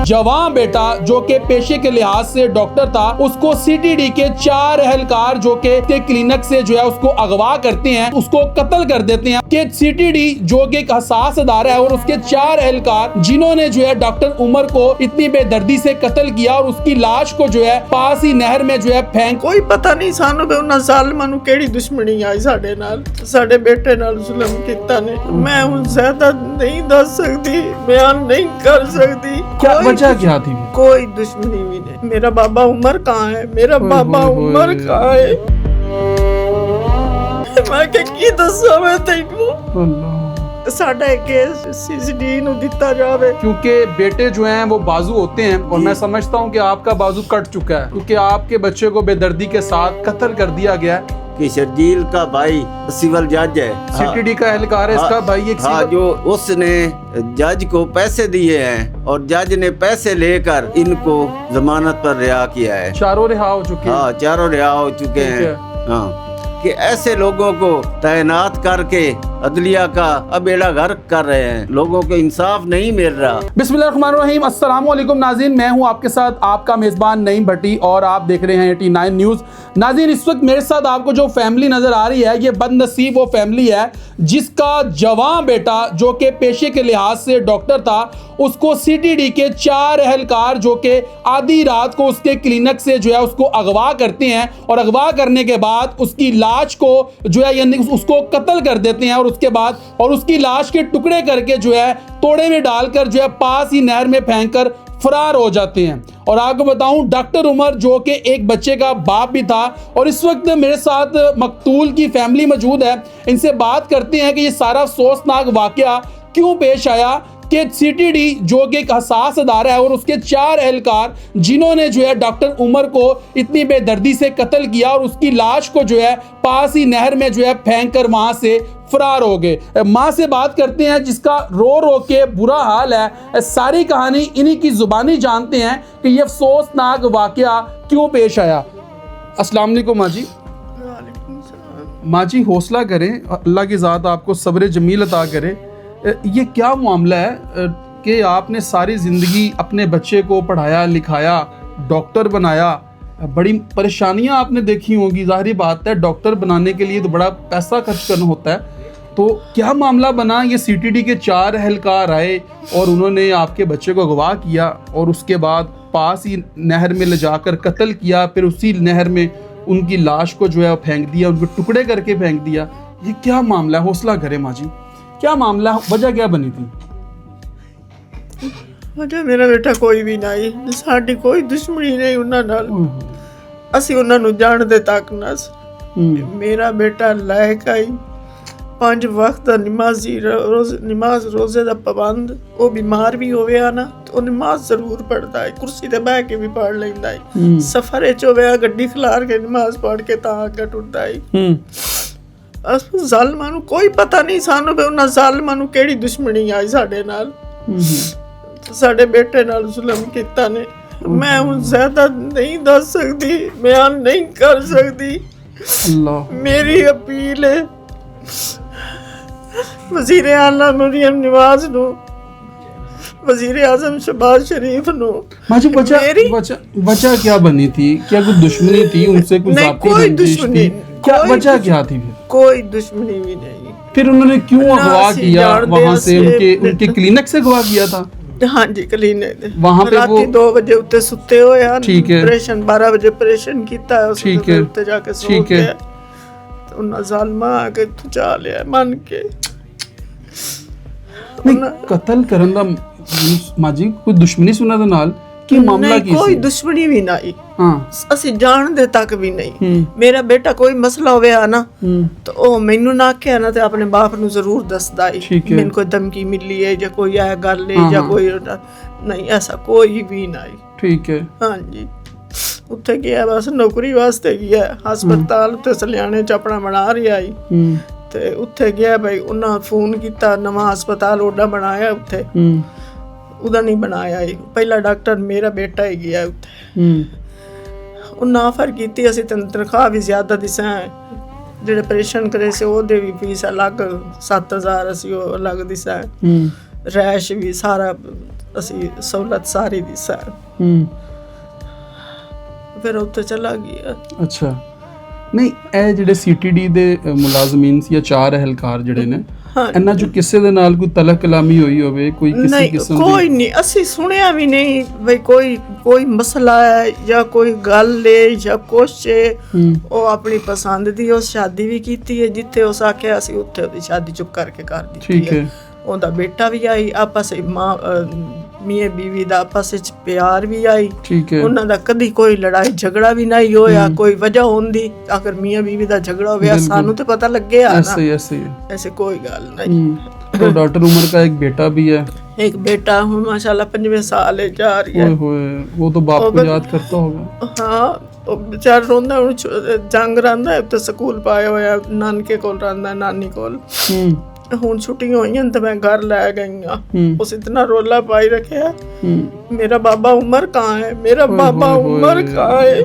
जवान बेटा जो कि पेशे के लिहाज से डॉक्टर था, उसको सीटीडी के 4 एहलकार जो कि क्लिनिक से जो है उसको अगवा करते हैं, उसको कत्ल कर देते हैं। कि सीटीडी जो कि एक हसास अदारा है और उसके 4 एहलकार जिन्होंने जो है डॉक्टर उमर को इतनी बेदर्दी से कत्ल किया और उसकी लाश को जो है पास ही नहर में जो है फेंक। कोई पता नहीं सानू भी उन्हां ज़ालिमां नूं किहड़ी दुश्मनी आई साडे नाल, साडे बेटे नाल जुल्म कीता ने। मैं हुण ज़्यादा नहीं दस सकदी, बयान नहीं कर सकदी। क्या वजह क्या थी? कोई दुश्मनी भी नहीं। मेरा बाबा उमर कहाँ है? मेरा बाबा उमर कहाँ है? मैं की दस्सां मैं तैनूं? साडा केस सीसीडी नूं दिता जावे, क्योंकि बेटे जो हैं वो बाजू होते हैं और मैं समझता हूं कि आपका बाजू कट चुका है क्योंकि आपके बच्चे को बेदर्दी के साथ कत्ल कर दिया गया है। कि शर्जील का भाई सिविल जज है, सीटीडी का एहलकार है, इसका भाई एक जो उसने जज को पैसे दिए हैं और जज ने पैसे लेकर इनको जमानत पर रिहा किया है। चारों रिहा हो चुके हैं। हाँ, चारों रिहा हो चुके हैं। हाँ, कि ऐसे लोगों को तैनात करके अदलिया का अब बेड़ा गर्क कर रहे हैं, लोगों को इंसाफ नहीं मिल रहा। बिस्मिल्लाहिर्रहमानिर्रहीम, अस्सलाम वालेकुम नाज़रीन, मैं हूं आपके साथ आपका मेज़बान नईम भट्टी और आप देख रहे हैं 89 न्यूज़। नाज़रीन, इस वक्त मेरे साथ आपको जो फैमिली नज़र आ रही है ये बदनसीब वो फैमिली है जिसका जवान बेटा जो कि पेशे के लिहाज से डॉक्टर था, उसको सीटीडी के 4 एहलकार जो कि आधी रात को उसके क्लिनिक से जो है उसको अगवा करते हैं और अगवा करने के बाद उसकी लाश को जो है यानी उसको कत्ल कर देते हैं और उसके बाद और उसकी लाश के टुकड़े करके जो है तोड़े में डालकर जो है पास ही नहर में फेंककर फरार हो जाते हैं। और आपको बताऊं, डॉक्टर उमर जो कि एक बच्चे का बाप भी था और इस वक्त मेरे साथ मकतूल की फैमिली मौजूद है। इनसे बात करते हैं कि ये सारा अफसोसनाक वाकया क्यों पेश आया कि सीटीडी जो कि एक हसास अदारा है और उसके 4 एहलकार जिन्होंने जो है डॉक्टर उमर को इतनी बेदर्दी से कत्ल किया और उसकी लाश को जो है पास ही नहर में जो है फेंक कर वहां से फरार हो गए। माँ से बात करते हैं जिसका रो रो के बुरा हाल है। सारी कहानी इन्हीं की जुबानी जानते हैं कि ये अफसोसनाक वाकया क्यों पेश आया। अस्सलाम वालेकुम माँ जी। माँ जी हौसला करें, अल्लाह की ज़ात आपको सब्र जमील अता करे। ये क्या मामला है कि आपने सारी ज़िंदगी अपने बच्चे को पढ़ाया लिखाया, डॉक्टर बनाया, बड़ी परेशानियां आपने देखी होंगी, ज़ाहिर बात है डॉक्टर बनाने के लिए तो बड़ा पैसा खर्च करना होता है, तो क्या मामला बना? ये सीटीडी के 4 एहलकार आए और उन्होंने आपके बच्चे को अगवा किया और उसके बाद पास ही नहर में ले जाकर कत्ल किया, फिर उसी नहर में उनकी लाश को जो है फेंक दिया, उनको टुकड़े करके फेंक दिया। ये क्या मामला है? हौसला करें माँ जी, क्या मामला, वजह क्या बनी थी? वजह मेरा बेटा कोई भी नहीं, साडी कोई दुश्मनी नहीं उन्हां नाल, ਅਸੀਂ ਉਹਨਾਂ ਨੂੰ ਜਾਣਦੇ ਤੱਕ ਨਾ। ਮੇਰਾ ਬੇਟਾ ਲਾਇਕ ਆਈ 5 ਵਕਤ ਦਾ ਨਮਾਜ਼ੀ, ਨਮਾਜ਼ ਰੋਜ਼ੇ ਦਾ ਪਾਬੰਦ। ਉਹ ਬਿਮਾਰ ਵੀ ਹੋਵੇ ਨਾ ਉਹ ਨਮਾਜ਼ ਜ਼ਰੂਰ ਪੜ੍ਹਦਾ ਹੈ, ਕੁਰਸੀ ਤੇ ਬਹਿ ਕੇ ਵੀ ਪੜ੍ਹ ਲੈਂਦਾ ਹੈ, ਸਫ਼ਰ ਵਿੱਚ ਹੋਵੇ ਗੱਡੀ ਖਿਲਾਰ ਕੇ ਨਮਾਜ਼ ਪੜ੍ਹ ਕੇ ਤਾਂ ਅੱਗੇ ਟੁੱਟਦਾ ਹੈ। ਜ਼ਾਲਮਾਂ ਨੂੰ ਕੋਈ ਪਤਾ ਨਹੀਂ ਸਾਨੂੰ ਵੀ ਉਹਨਾਂ ਜ਼ਾਲਮਾਂ ਨੂੰ ਕਿਹੜੀ ਦੁਸ਼ਮਣੀ ਆਈ ਸਾਡੇ ਨਾਲ, ਸਾਡੇ ਬੇਟੇ ਨਾਲ ਜ਼ੁਲਮ ਕੀਤਾ ਨੇ। मैं हूँ ज़्यादा नहीं दस सकती, बयान नहीं कर सकती। मेरी अपील है वज़ीर आला मरियम नवाज नू, वज़ीर आज़म शहबाज शरीफ नू। वजह क्या बनी थी? क्या कोई दुश्मनी थी उनसे? कोई दुश्मनी, क्या वजह क्या थी? कोई दुश्मनी भी नहीं। फिर उन्होंने क्यों अगवा किया वहाँ से? उनके क्लिनिक से अगवा किया था? हाँ जी, क्लिनिक वहाँ पे वो 2 बजे उत्ते सुते हुए हैं, ठीक है, ऑपरेशन 12 बजे ऑपरेशन कीता है, ठीक है, उत्ते जाके सो गया तो उन्हां ज़ालिमां आके तुचा लिया मन के। कत्ल करन दा माँ जी कोई दुश्मनी सुना दे नाल की मामला की? कोई दुश्मनी भी नहीं। हाँ, ਅਸੀਂ ਜਾਣਦੇ ਤੱਕ ਵੀ ਨਹੀਂ। ਮੇਰਾ ਬੇਟਾ ਕੋਈ ਮਸਲਾ ਹੋਵੇ ਨਾ ਤਾਂ ਉਹ ਮੈਨੂੰ ਨਾ ਆਖਿਆ ਨਾ ਤੇ ਆਪਣੇ ਬਾਪ ਨੂੰ ਜ਼ਰੂਰ ਦੱਸਦਾ ਹੈ, ਮੈਨੂੰ ਕੋਈ ਧਮਕੀ ਮਿਲੀ ਹੈ ਜਾਂ ਕੋਈ ਇਹ ਗੱਲ ਹੈ ਜਾਂ ਕੋਈ ਨਹੀਂ, ਐਸਾ ਕੋਈ ਵੀ ਨਹੀਂ। ਠੀਕ ਹੈ। ਹਾਂਜੀ, ਉੱਥੇ ਗਿਆ ਬਸ ਨੌਕਰੀ ਵਾਸਤੇ ਗਿਆ, ਹਸਪਤਾਲ ਉੱਤੇ ਸਲਿਆਣੇ ਚ ਆਪਣਾ ਬਣਾ ਰਿਹਾ ਸੀ ਤੇ ਉੱਥੇ ਗਿਆ ਬਈ ਉਹਨਾਂ ਫੋਨ ਕੀਤਾ, ਨਵਾਂ ਹਸਪਤਾਲ ਉਹਦਾ ਬਣਾਇਆ ਉੱਥੇ, ਉਹਦਾ ਨਹੀਂ ਬਣਾਇਆ ਹੈ ਪਹਿਲਾ ਡਾਕਟਰ ਮੇਰਾ ਬੇਟਾ ਹੀ ਗਿਆ ਉੱਥੇ। ਉਹਨਾਂ ਆਫਰ ਕੀਤੀ ਅਸੀਂ ਤੈਨੂੰ ਤਨਖਾਹ ਵੀ ਜ਼ਿਆਦਾ ਦਿਸਾਂ, ਜਿਹੜੇ ਆਪਰੇਸ਼ਨ ਕਰੇ ਸੀ ਉਹਦੇ ਵੀ ਫੀਸ ਅਲੱਗ 7000 ਅਸੀਂ ਉਹ ਅਲੱਗ ਦਿਸਾਂ, ਰੈਸ਼ ਵੀ ਸਾਰਾ ਅਸੀਂ ਸਹੂਲਤ ਸਾਰੀ ਦੀ ਸਾਰ ਫਿਰ ਉੱਥੇ ਚਲਾ ਗਿਆ। ਅੱਛਾ, ਨਹੀਂ ਇਹ ਜਿਹੜੇ ਸੀਟੀਡੀ ਦੇ ਮੁਲਾਜ਼ਮੀਨ ਜਾਂ 4 ਅਹਿਲਕਾਰ ਜਿਹੜੇ ਨੇ, ਇਹਨਾਂ ਚੋਂ ਕਿਸੇ ਦੇ ਨਾਲ ਕੋਈ ਤਲਕ ਕਲਾਮੀ ਹੋਈ ਹੋਵੇ, ਕੋਈ ਕਿਸੇ ਨਹੀਂ, ਕਿਸਮ ਕੋਈ ਨਹੀਂ, ਅਸੀਂ ਸੁਣਿਆ ਵੀ ਨਹੀਂ ਬਈ ਕੋਈ ਮਸਲਾ ਹੈ ਜਾਂ ਕੋਈ ਗੱਲ ਹੈ ਜਾਂ ਕੁਛ ਹੈ। ਉਹ ਆਪਣੀ ਪਸੰਦ ਦੀ ਉਹ ਸ਼ਾਦੀ ਵੀ ਕੀਤੀ ਹੈ, ਜਿੱਥੇ ਉਸ ਆਖਿਆ ਅਸੀਂ ਉੱਥੇ ਉਹਦੀ ਸ਼ਾਦੀ ਚੁੱਪ ਕਰਕੇ ਕਰ ਦਿੱਤੀ ਠੀਕ ਹੈ। ਉਹਦਾ ਬੇਟਾ ਵੀ ਆਈ, ਆਪਸ ਮੀਆਂ ਬੀਵੀ ਦਾ ਆਪਸ ਵਿੱਚ ਪਿਆਰ ਵੀ ਆਈ। ਠੀਕ ਹੈ। ਉਹਨਾਂ ਦਾ ਕਦੀ ਕੋਈ ਲੜਾਈ ਝਗੜਾ ਵੀ ਨਹੀਂ ਹੋਇਆ। ਕੋਈ ਵਜ੍ਹਾ ਹੁੰਦੀ ਅਗਰ ਮੀਆਂ ਬੀਵੀ ਦਾ ਝਗੜਾ ਹੋਇਆ ਸਾਨੂੰ ਤੇ ਪਤਾ ਲੱਗਿਆ ਨਾ, ऐसे कोई गल नहीं। तो डॉक्टर उमर का एक बेटा भी है, एक बेटा हूँ माशाल्लाह 5वें साल है, जा रही है। वो तो बाप को याद करता होगा। हाँ, ਉਹ ਵਿਚਾਰ ਰੋਂਦਾ ਹੁਣ, ਜੰਗ ਰਹਿੰਦਾ ਤੇ ਸਕੂਲ ਪਾਇਆ ਹੋਇਆ, ਨਾਨਕੇ ਕੋਲ ਰਹਿੰਦਾ, ਨਾਨੀ ਕੋਲ। ਹੁਣ ਛੁੱਟੀਆਂ ਹੋਈਆਂ ਤੇ ਮੈਂ ਘਰ ਲੈ ਗਈ ਆ। ਉਸ ਇਤਨਾ ਰੋਲਾ ਪਾਈ ਰੱਖਿਆ, ਮੇਰਾ ਬਾਬਾ ਉਮਰ ਕਹਾਂ ਹੈ, ਮੇਰਾ ਬਾਬਾ ਉਮਰ ਕਹਾਂ ਹੈ।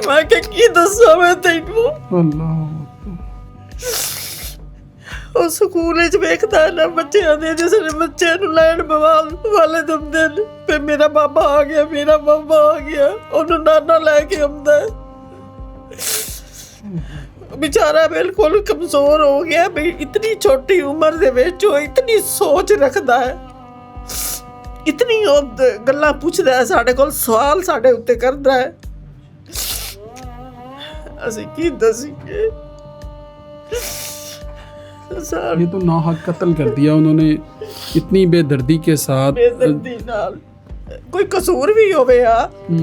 ਮੈਂ ਕਿ ਕੀ ਦੱਸਾਂ ਮੈਂ ਤੈਨੂੰ। ਉਹ ਸਕੂਲ ਵਿੱਚ ਵੇਖਦਾ ਨਾ ਬੱਚਿਆਂ ਦੇ, ਜਿਸ ਨੇ ਬੱਚੇ ਨੂੰ ਲੈਣ ਬਵਾਲ ਵਾਲੇ ਦਮਦੇ ਨੇ, ਫਿਰ ਮੇਰਾ ਬਾਬਾ ਆ ਗਿਆ, ਮੇਰਾ ਬਾਬਾ ਆ ਗਿਆ, ਉਹਨੂੰ ਨਾਨਾ ਲੈ ਕੇ ਆਉਂਦਾ। बेचारा बिल्कुल कमजोर हो गया भाई, इतनी छोटी उम्र दे विच वो इतनी सोच रखदा है, इतनी गल्लां पुछदा है, साडे कोल सवाल साडे उत्ते करदा है। ਅਸੀਂ ਕੀ दसीए। ये तो नाहक कत्ल कर दिया उन्होंने, इतनी बेदर्दी के साथ। बेदर्दी नाल कोई कसूर भी होवे आ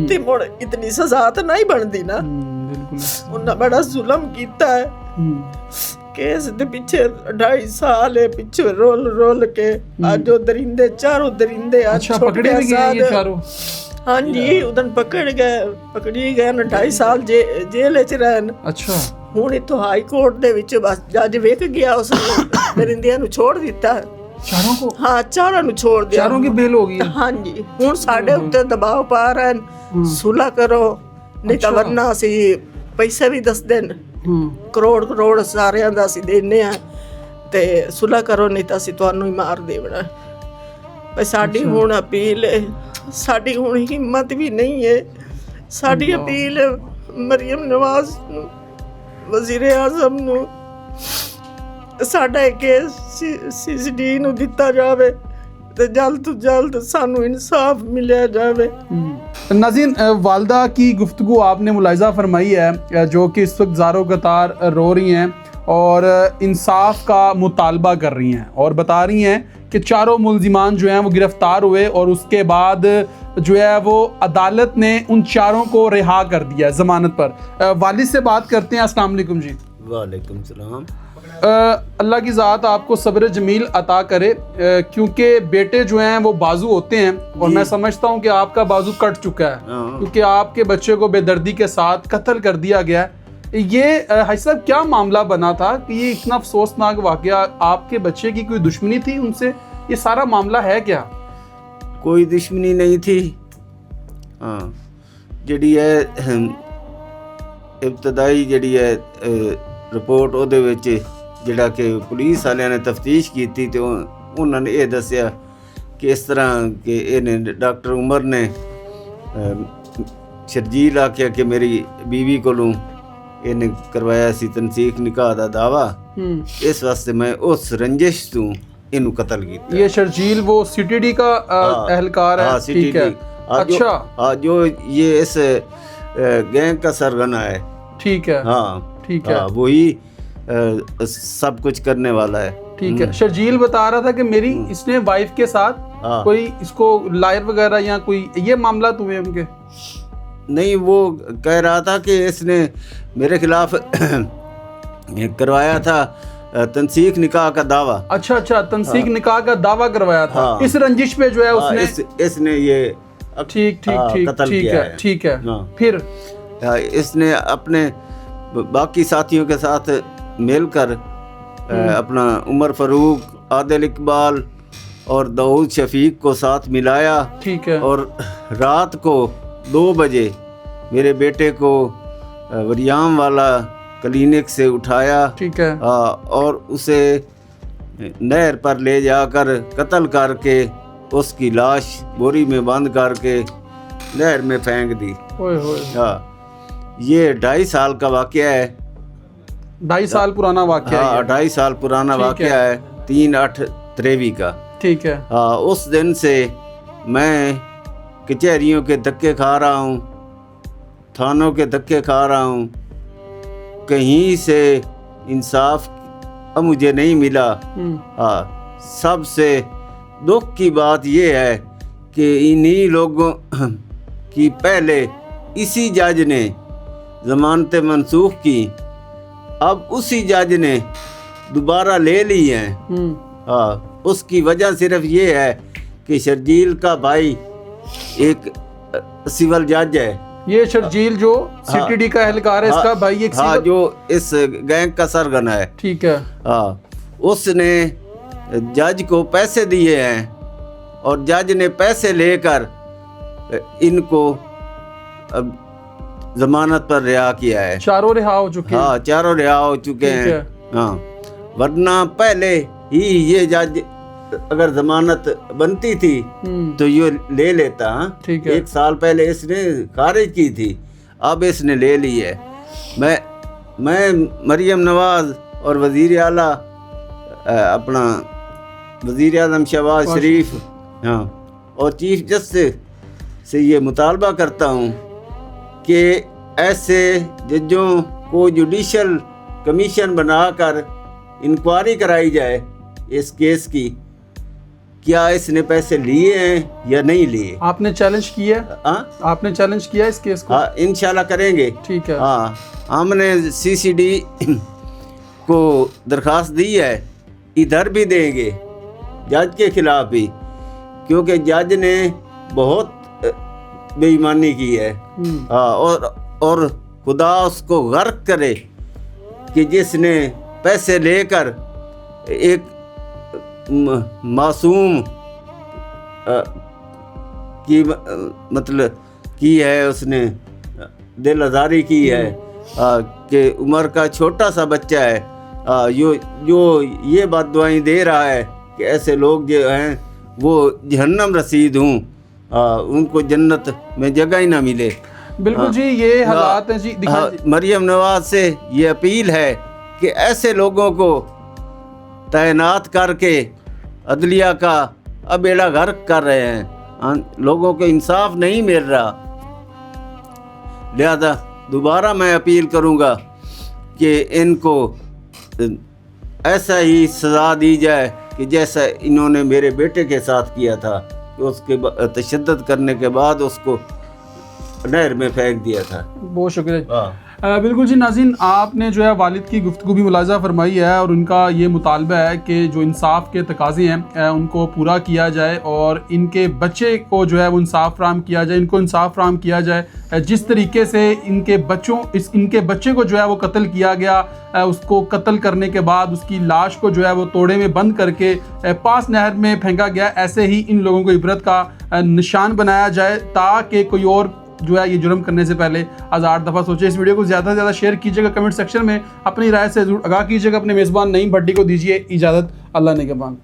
ते मुड़ इतनी सजा तो नहीं बनदी ना। उन्हें बड़ा जुल्म किया है। केस दे पीछे 2.5 साल है, पीछे रोल के आज वो दरिंदे, चारों दरिंदे आज अच्छा पकड़े भी गए ये चारों। हाँ जी, उधर पकड़ी गए ना, 2.5 साल जेल च रहन। अच्छा, हुण इत्थों हाई कोर्ट दे विच बस जज वेख गया, उस दरिंदियां नूं छोड़ दिता है। चारों को? हाँ, चारों नूं छोड़ दिया, चारों की बेल हो गई है। हाँ जी, हुण साडे उत्ते दबाव पा रहे हैं, सुलह करो नहीं तो वरना असी पैसे भी दस दिन करोड़ सारिਆਂ ਦਾ ਅਸੀਂ ਦੇਨੇ ਆ, ਤੇ ਸੁਲਹ ਕਰੋ ਨਹੀਂ ਤਾਂ ਅਸੀਂ ਤੁਹਾਨੂੰ ਹੀ ਮਾਰ ਦੇਵਣਾ। ਪਰ ਸਾਡੀ ਹੁਣ ਅਪੀਲ ਹੈ, ਸਾਡੀ ਹੁਣ ਹਿੰਮਤ ਵੀ ਨਹੀਂ ਹੈ। ਸਾਡੀ ਅਪੀਲ ਮਰੀਮ ਨਵਾਜ਼ ਨੂੰ, ਵਜ਼ੀਰ ਆਜ਼ਮ ਨੂੰ, ਸਾਡਾ ਕੇਸ ਸੀਸੀਡੀ ਨੂੰ ਦਿੱਤਾ ਜਾਵੇ ਤੇ ਜਲਦ ਤੋਂ ਜਲਦ ਸਾਨੂੰ ਇਨਸਾਫ ਮਿਲਿਆ ਜਾਵੇ। नाज़रीन, वालदा की गुफ्तगू आपने मुलाहिज़ा फरमाई है, जो कि इस वक्त ज़ारो कतार रो रही हैं और इंसाफ का मुतालबा कर रही हैं और बता रही हैं कि चारों मुलजिमान जो हैं वो गिरफ़्तार हुए और उसके बाद जो है वो अदालत ने उन चारों को रिहा कर दिया ज़मानत पर। वालिद से बात करते हैं। अस्सलाम वालेकुम जी। वालेकुम सलाम। अल्लाह की ज़ात आपको सब्र जमील अता करे, क्योंकि बेटे जो हैं वो बाजू होते हैं और मैं समझता हूँ कि आपका बाजू कट चुका है, क्योंकि आपके बच्चे को बेदर्दी के साथ कत्ल कर दिया गया। ये हाजी साहब क्या मामला बना था कि ये इतना अफसोसनाक वाक़या, आपके बच्चे की कोई दुश्मनी थी उनसे, ये सारा मामला है क्या? कोई दुश्मनी नहीं थी। हाँ, जिहड़ी है इब्तदाई जिहड़ी है रिपोर्ट ਉਹਦੇ ਵਿੱਚ ਜਿਹੜਾ ਕਿ ਪੁਲਿਸ ਵਾਲਿਆਂ ਨੇ ਤਫਤੀਸ਼ ਕੀਤੀ ਤੇ ਉਹਨਾਂ ਨੇ ਇਹ ਦੱਸਿਆ ਕਿ ਇਸ ਤਰ੍ਹਾਂ ਕਿ ਇਹਨੇ ਡਾਕਟਰ ਉਮਰ ਨੇ ਸ਼ਰਜੀਲ ਆਖਿਆ ਕਿ ਮੇਰੀ ਬੀਵੀ ਕੋਲੋਂ ਇਹਨੇ ਕਰਵਾਇਆ ਸੀ ਤਨਸੀਖ ਨਿਕਾਹ ਦਾ ਦਾਵਾ, ਇਸ ਵਾਸਤੇ ਮੈਂ ਉਸ ਰੰਜਿਸ਼ ਤੋਂ ਇਹਨੂੰ ਕਤਲ ਕੀਤਾ। ये शर्जील वो सीटीडी का एहलकार है? ठीक है। अच्छा, जो ये इस गैंग का सरगना है। ठीक है। हाँ ठीक है, वही सब कुछ करने वाला है। ठीक है। शर्जील बता रहा था कि मेरी इसने वाइफ के साथ कोई इसको लायर वगैरह या कोई ये मामला हुए उनके? नहीं, वो कह रहा था कि इसने मेरे खिलाफ करवाया था तनसीख निकाह का दावा। अच्छा अच्छा, तनसीख निकाह का दावा करवाया था। इस रंजिश पे जो है उसने इसने ये ठीक ठीक ठीक ठीक है। ठीक है। फिर इसने अपने बाकी साथियों के साथ मिलकर अपना उमर फारूक, आदिल इकबाल और दाऊद शफीक को साथ मिलाया। ठीक है। और रात को 2 बजे मेरे बेटे को वरियाम वाला क्लिनिक से उठाया। ठीक है। और उसे नहर पर ले जाकर कत्ल करके اس کی لاش بوری میں بند کر کے نہر میں پھینک دی. اوئے ہوئے. ہاں یہ 2.5 سال کا واقعہ ہے. 2.5 سال پرانا واقعہ ہے. ہاں 2.5 سال پرانا واقعہ ہے. 3/8/23 کا. ٹھیک ہے. ہاں اس دن سے میں کچہریوں کے دھکے کھا رہا ہوں, تھانوں کے دھکے کھا رہا ہوں, کہیں سے انصاف مجھے نہیں ملا. ہاں سب سے دکھ کی بات یہ ہے کہ انہی لوگوں کی پہلے اسی جج نے ضمانتیں منسوخ کی, اب اسی جج نے دوبارہ لے لی ہیں. ہاں اس کی وجہ صرف یہ ہے کہ شرجیل کا بھائی ایک سول جج ہے. یہ شرجیل جو سی ٹی ڈی کا اہلکار ہے, اس کا بھائی ایک ہاں جو اس گینگ کا سرگنا ہے. ٹھیک ہے. ہاں اس نے جج کو پیسے دیے ہیں اور جج نے پیسے لے کر ان کو اب ضمانت پر رہا کیا ہے. چاروں رہا ہو چکے ہیں. ہاں چاروں رہا ہو چکے ہیں. ہاں ورنہ پہلے ہی یہ جج اگر ضمانت بنتی تھی تو یہ لے لیتا. 1 سال پہلے اس نے خارج کی تھی, اب اس نے لے لی ہے. میں مریم نواز اور وزیر اعلیٰ اپنا وزیر اعظم شہباز شریف ہاں اور چیف جسٹس سے یہ مطالبہ کرتا ہوں کہ ایسے ججوں کو جوڈیشل کمیشن بنا کر انکوائری کرائی جائے اس کیس کی, کیا اس نے پیسے لیے ہیں یا نہیں لیے. آپ نے چیلنج کیا ہے؟ آپ نے چیلنج کیا اس کیس کو؟ ہاں انشاءاللہ کریں گے. ٹھیک ہے. ہاں ہم نے CCD کو درخواست دی ہے, ادھر بھی دیں گے جج کے خلاف بھی, کیونکہ جج نے بہت بے ایمانی کی ہے. ہاں اور خدا اس کو غرق کرے کہ جس نے پیسے لے کر ایک معصوم کی مطلب کی ہے, اس نے دل آزاری کی ہے کہ عمر کا چھوٹا سا بچہ ہے جو یہ بد دعائیں دے رہا ہے کہ ایسے لوگ جو ہیں وہ جہنم رسید ہوں, ان کو جنت میں جگہ ہی نہ ملے. بالکل جی یہ حالات ہیں جی. مریم نواز سے یہ اپیل ہے کہ ایسے لوگوں کو تعینات کر کے عدلیہ کا اب بیڑا غرق کر رہے ہیں, لوگوں کو انصاف نہیں مل رہا. لہذا دوبارہ میں اپیل کروں گا کہ ان کو ایسا ہی سزا دی جائے کہ جیسا انہوں نے میرے بیٹے کے ساتھ کیا تھا, کہ اس کے تشدد کرنے کے بعد اس کو نہر میں پھینک دیا تھا. بہت شکریہ. بالکل جی ناظرین, آپ نے جو ہے والد کی گفتگو بھی ملاحظہ فرمائی ہے اور ان کا یہ مطالبہ ہے کہ جو انصاف کے تقاضے ہیں ان کو پورا کیا جائے اور ان کے بچے کو جو ہے وہ انصاف فراہم کیا جائے, ان کو انصاف فراہم کیا جائے. جس طریقے سے ان کے بچے کو جو ہے وہ قتل کیا گیا, اس کو قتل کرنے کے بعد اس کی لاش کو جو ہے وہ توڑے میں بند کر کے پاس نہر میں پھینکا گیا, ایسے ہی ان لوگوں کو عبرت کا نشان بنایا جائے تاکہ کوئی اور جو ہے یہ جرم کرنے سے پہلے 1000 دفعہ سوچے. اس ویڈیو کو زیادہ سے زیادہ شیئر کیجیے گا, کمنٹ سیکشن میں اپنی رائے سے ضرور آگاہ کیجیے گا. اپنے میزبان نعیم بھٹی کو دیجیے اجازت. اللہ نگہبان.